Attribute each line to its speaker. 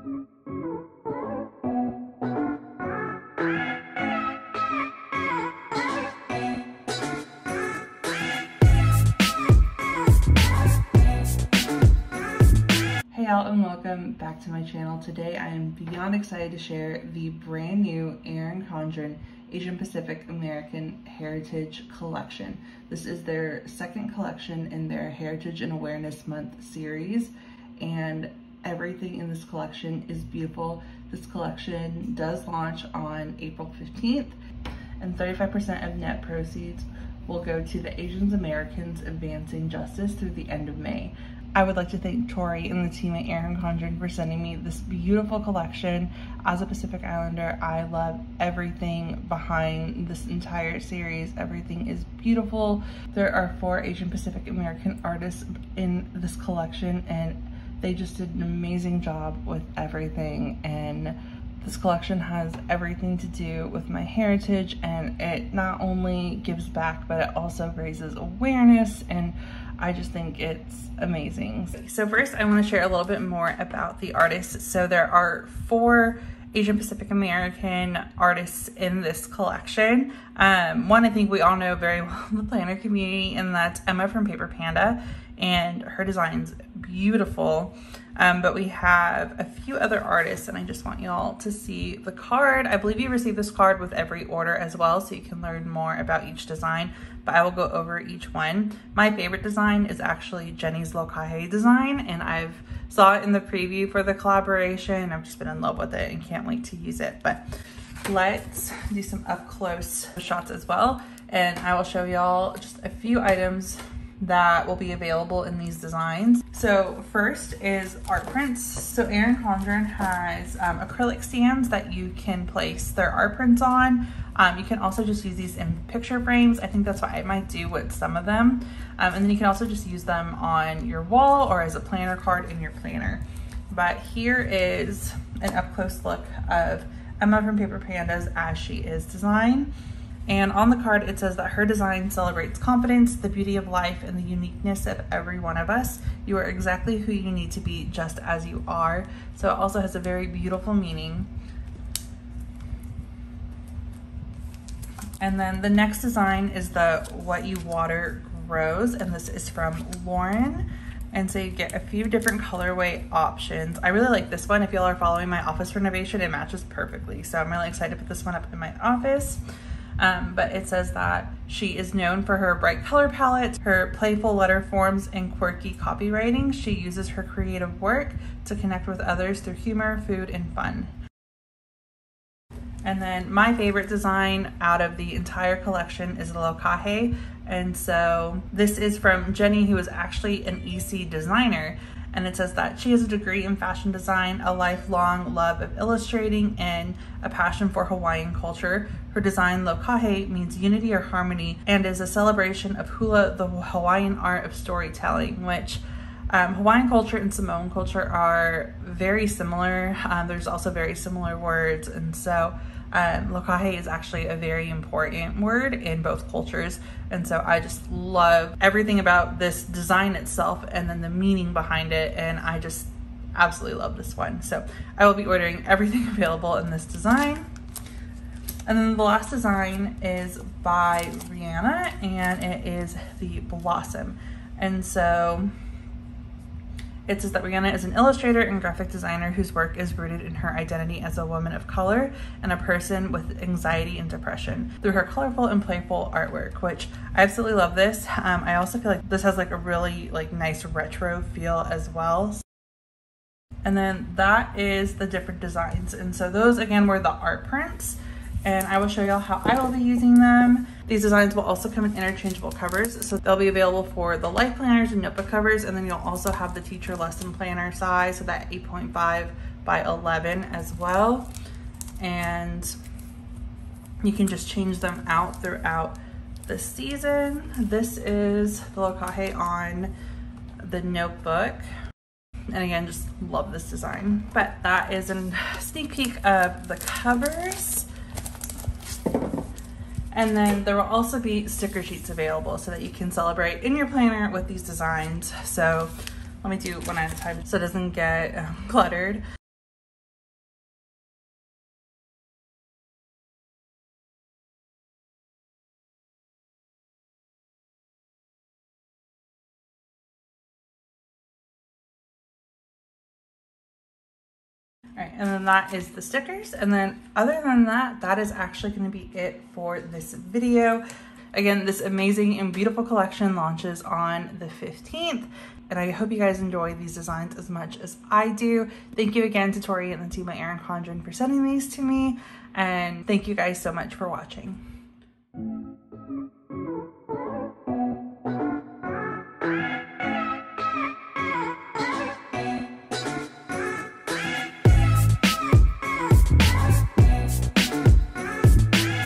Speaker 1: Hey y'all, and welcome back to my channel. Today I am beyond excited to share the brand new Erin Condren Asian Pacific American Heritage Collection. This is their second collection in their Heritage and Awareness Month series, and everything in this collection is beautiful. This collection does launch on April 15th, and 35% of net proceeds will go to the Asian Americans Advancing Justice through the end of May. I would like to thank Tori and the team at Erin Condren for sending me this beautiful collection. As a Pacific Islander, I love everything behind this entire series. Everything is beautiful. There are 4 Asian Pacific American artists in this collection, and they just did an amazing job with everything. And this collection has everything to do with my heritage, and it not only gives back, but it also raises awareness, and I just think it's amazing. So first, I want to share a little bit more about the artists. So there are 4 Asian Pacific American artists in this collection. One I think we all know very well in the planner community, and that's Emma from Paper Panda, and her design's beautiful. But we have a few other artists, and I just want y'all to see the card. I believe you receive this card with every order as well, so you can learn more about each design, but I will go over each one. My favorite design is actually Jenny's Lokahe design, and I've saw it in the preview for the collaboration. I've just been in love with it and can't wait to use it. But let's do some up close shots as well, and I will show y'all just a few items that will be available in these designs. So first is art prints. So Erin Condren has acrylic stands that you can place their art prints on. You can also just use these in picture frames. I think that's what I might do with some of them. And then you can also just use them on your wall or as a planner card in your planner. But here is an up close look of Emma from Paper Panda's As She Is design. And on the card, it says that her design celebrates confidence, the beauty of life, and the uniqueness of every one of us. You are exactly who you need to be, just as you are. So it also has a very beautiful meaning. And then the next design is the What You Water Grows, and this is from Lauren. And so you get a few different colorway options. I really like this one. If y'all are following my office renovation, it matches perfectly. So I'm really excited to put this one up in my office. But it says that she is known for her bright color palette, her playful letter forms, and quirky copywriting. She uses her creative work to connect with others through humor, food, and fun. And then my favorite design out of the entire collection is the Lokahe. And so this is from Jenny, who is actually an EC designer. And it says that she has a degree in fashion design, a lifelong love of illustrating, and a passion for Hawaiian culture. Her design, Lokahe, means unity or harmony and is a celebration of hula, the Hawaiian art of storytelling, which Hawaiian culture and Samoan culture are very similar. There's also very similar words, and so Lokahe is actually a very important word in both cultures. And so I just love everything about this design itself and then the meaning behind it, and I just absolutely love this one. So I will be ordering everything available in this design. And then the last design is by Rihanna, and it is the Blossom. And so it says that Rihanna is an illustrator and graphic designer whose work is rooted in her identity as a woman of color and a person with anxiety and depression through her colorful and playful artwork, which I absolutely love this. I also feel like this has like a really nice retro feel as well. And then that is the different designs. And so those again were the art prints, and I will show y'all how I will be using them. These designs will also come in interchangeable covers, so they'll be available for the life planners and notebook covers, and then you'll also have the teacher lesson planner size, so that 8.5 by 11 as well. And you can just change them out throughout the season. This is the Lokahe on the notebook. And again, just love this design. But that is a sneak peek of the covers. And then there will also be sticker sheets available so that you can celebrate in your planner with these designs. So let me do one at a time so it doesn't get cluttered. All right, and then that is the stickers. And then other than that, that is actually going to be it for this video. Again, this amazing and beautiful collection launches on the 15th. And I hope you guys enjoy these designs as much as I do. Thank you again to Tori and the team at Erin Condren for sending these to me. And thank you guys so much for watching.